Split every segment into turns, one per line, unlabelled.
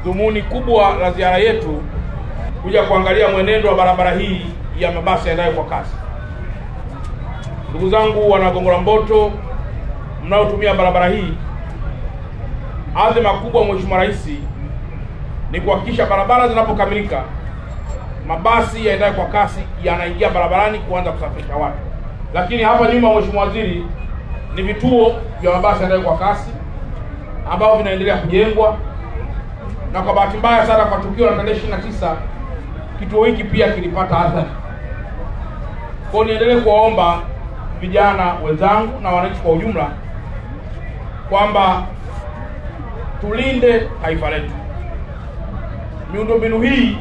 Dhumuni kubwa la ziara yetu kuja kuangalia mwenendo wa barabara hii ya mabasi yaendayo kwa kasi. Ndugu zangu wana Gongo la Mboto mnaotumia barabara hii, azma kubwa Mheshimiwa Rais ni kuhakikisha barabara zinapokamilika mabasi yaendayo kwa kasi yanaingia barabarani kuanza kusafirisha watu. Lakini hapa nyuma, Mheshimiwa Waziri, ni vituo vya mabasi yaendayo kwa kasi ambao vinaendelea kujengwa, na kwa bahati mbaya sana kwa tukio la tarehe 29 kituo hiki pia kilipata athari. Kwa niendelee kuwaomba vijana wenzangu na wananchi kwa ujumla kwamba tulinde taifa letu. Miundombinu hii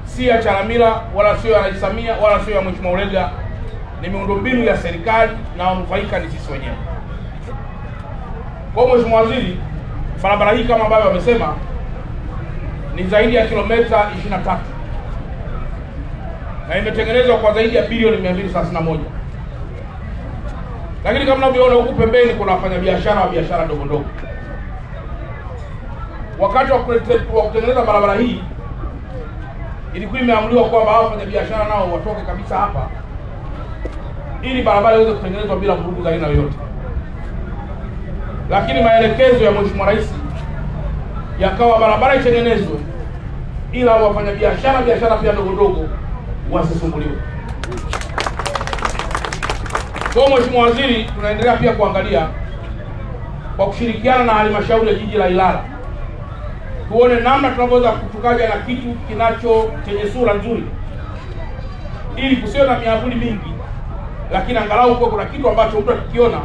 si ya Chalamila wala sio ya Rais Samia wala sio ya Mheshimiwa Ulega, ni miundombinu ya serikali na wanufaika ni sisi wenyewe. Kwa Mheshimiwa Waziri, barabara hii kama ambavyo wamesema ni zaidi ya kilomita 23 na imetengenezwa kwa zaidi ya bilioni 231. Lakini kama mnavyoona huku pembeni kuna wafanyabiashara wa biashara ndogo ndogo. Wakati wa kutengeneza barabara hii ilikuwa imeamriwa kwamba hao wafanyabiashara nao watoke kabisa hapa ili barabara iweze kutengenezwa bila vurugu za aina yoyote. Lakini maelekezo ya Mheshimiwa Rais yakawa barabara itengenezwe ila wafanyabiashara pia ndogo ndogo wasisumbuliwe. Kwa Mheshimiwa Waziri, tunaendelea pia kuangalia kwa kushirikiana na halmashauri ya jiji la Ilala tuone namna tunaweza kutukaja na kitu chenye sura nzuri ili kusiwe na miavuli mingi, lakini angalau kwa kuna kitu ambacho mtu akikiona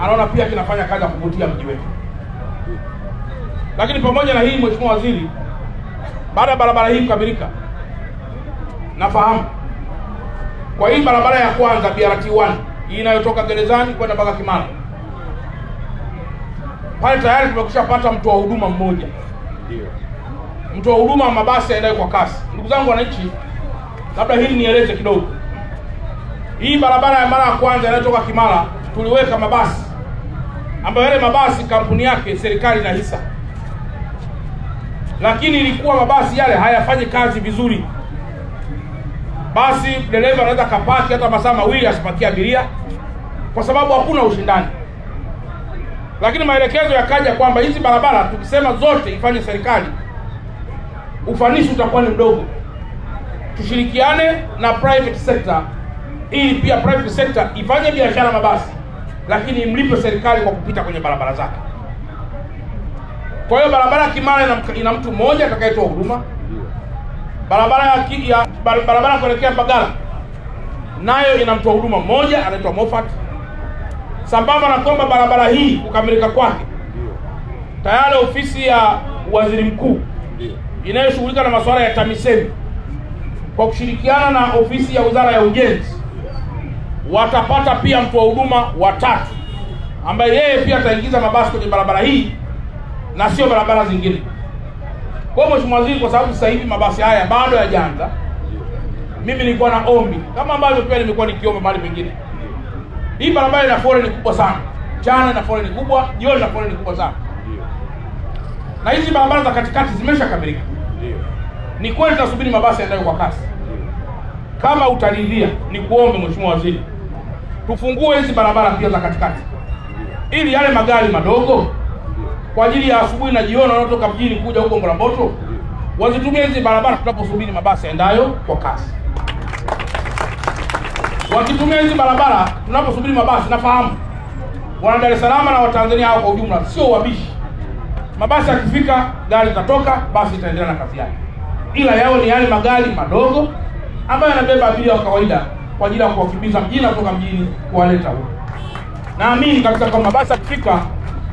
anaona pia kinafanya kazi ya kuvutia mji wetu. Lakini pamoja na hii, Mheshimiwa Waziri, baada ya barabara hii kukamilika, nafahamu kwa hii barabara ya kwanza BRT1 hii inayotoka Gerezani kwenda mpaka Kimara, pale tayari tumekushapata mtu wa huduma mmoja. Ndio. Mtu wa huduma wa mabasi yaendayo kwa kasi. Ndugu zangu wananchi, labda hili nieleze kidogo. Hii barabara ya mara ya kwanza inayotoka Kimara tuliweka mabasi ambayo yale mabasi kampuni yake serikali na hisa. Lakini ilikuwa mabasi yale hayafanyi kazi vizuri. Basi dereva anaweza kapaki hata masaa mawili asipakie abiria kwa sababu hakuna ushindani. Lakini maelekezo yakaja kwamba hizi barabara tukisema zote ifanye serikali, ufanisi utakuwa ni mdogo. Tushirikiane na private sector ili pia private sector ifanye biashara mabasi, lakini imlipe serikali kwa kupita kwenye barabara zake. Kwa hiyo barabara ya Kimara ina mtu mmoja atakayetoa huduma. Barabara kuelekea Mbagala nayo ina mtu huduma mmoja anaitwa Moffat. Sambamba na kwamba barabara hii kukamilika kwake, tayari ofisi ya Waziri Mkuu inayoshughulika na masuala ya TAMISEMI kwa kushirikiana na ofisi ya Wizara ya Ujenzi watapata pia mtu wa huduma watatu ambaye yeye pia ataingiza mabasi kwenye barabara hii na sio barabara zingine. Kwa Mheshimiwa Waziri, kwa sababu sasa hivi mabasi haya bado hayajaanza, mimi nilikuwa na ombi kama ambavyo pia nimekuwa nikiomba mahali pengine. Hii barabara ina foleni kubwa sana. Mchana ina foleni kubwa, jioni ina foleni kubwa sana. Na hizi barabara za katikati zimeshakamilika. Ni kweli tunasubiri mabasi yaendayo kwa kasi. Kama utaridhia, ni kuombe Mheshimiwa Waziri, tufungue hizi barabara pia za katikati ili yale magari madogo kwa ajili ya asubuhi na jioni wanaotoka mjini kuja huko Gongo la Mboto wazitumie hizi barabara tunaposubiri mabasi yaendayo kwa kasi. Wakitumia hizi barabara tunaposubiri mabasi, nafahamu wana Dar es Salaam na Watanzania hao kwa ujumla sio wabishi. Mabasi yakifika, gari litatoka, basi itaendelea na kazi yake. Ila yao ni yale magari madogo ambayo yanabeba abiria wa kawaida kwa ajili ya kuwakimbiza mjini kutoka mjini kuwaleta huko. Naamini kabisa kwamba mabasi yakifika,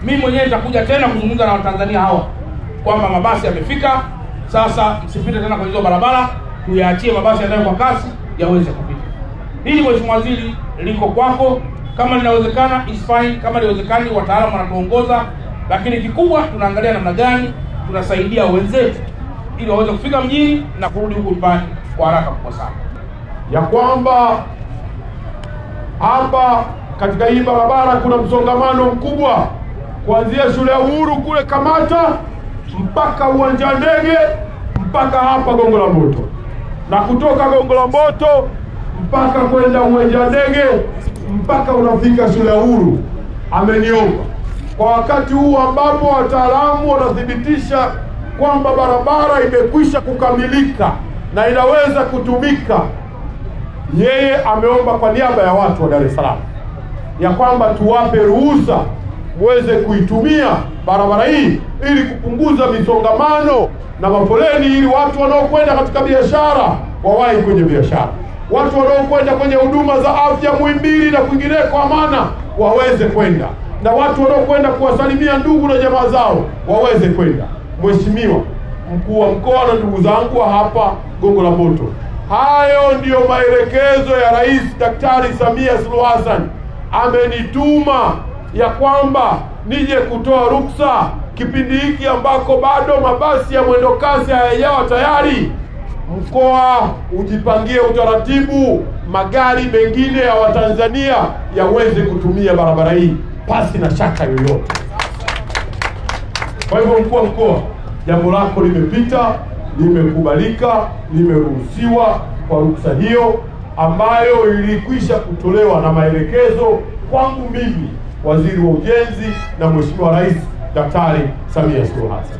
mimi mwenyewe nitakuja tena kuzungumza na Watanzania hawa kwamba mabasi yamefika, sasa msipite tena kwa hizo barabara, tuyaachie mabasi yaendayo kwa kasi yaweze kupita. Hili Mheshimiwa Waziri liko kwako, kama linawezekana is fine, kama liwezekani wataalamu wanatuongoza, lakini kikubwa tunaangalia namna gani tunasaidia wenzetu ili waweze kufika mjini na kurudi huko nyumbani kwa haraka kubwa sana.
Ya kwamba hapa katika hii barabara kuna msongamano mkubwa kuanzia shule ya Uhuru kule Kamata mpaka uwanja wa ndege mpaka hapa Gongo la Mboto, na kutoka Gongo la Mboto mpaka kwenda uwanja wa ndege mpaka unafika shule ya Uhuru. Ameniomba kwa wakati huu ambapo wataalamu wanathibitisha kwamba barabara imekwisha kukamilika na inaweza kutumika, yeye ameomba kwa niaba ya watu wa Dar es Salaam ya kwamba tuwape ruhusa muweze kuitumia barabara hii ili kupunguza misongamano na mafoleni, ili watu wanaokwenda katika biashara wawahi kwenye biashara, watu wanaokwenda kwenye huduma za afya Muhimbili na kwingineko Amana waweze kwenda, na watu wanaokwenda kuwasalimia ndugu na jamaa zao waweze kwenda. Mheshimiwa Mkuu wa Mkoa na ndugu zangu wa hapa Gongo la Mboto, hayo ndiyo maelekezo ya Rais Daktari Samia Suluhu Hassan. Amenituma ya kwamba nije kutoa ruksa kipindi hiki ambako bado mabasi ya mwendo kasi hayajawa tayari. Mkoa ujipangie utaratibu magari mengine ya Watanzania yaweze kutumia barabara hii pasi na shaka yoyote. Kwa hivyo Mkuu wa Mkoa, jambo lako limepita, limekubalika, limeruhusiwa kwa ruksa hiyo ambayo ilikwisha kutolewa na maelekezo kwangu mimi, Waziri wa Ujenzi na Mheshimiwa Rais Daktari Samia Suluhu Hassan.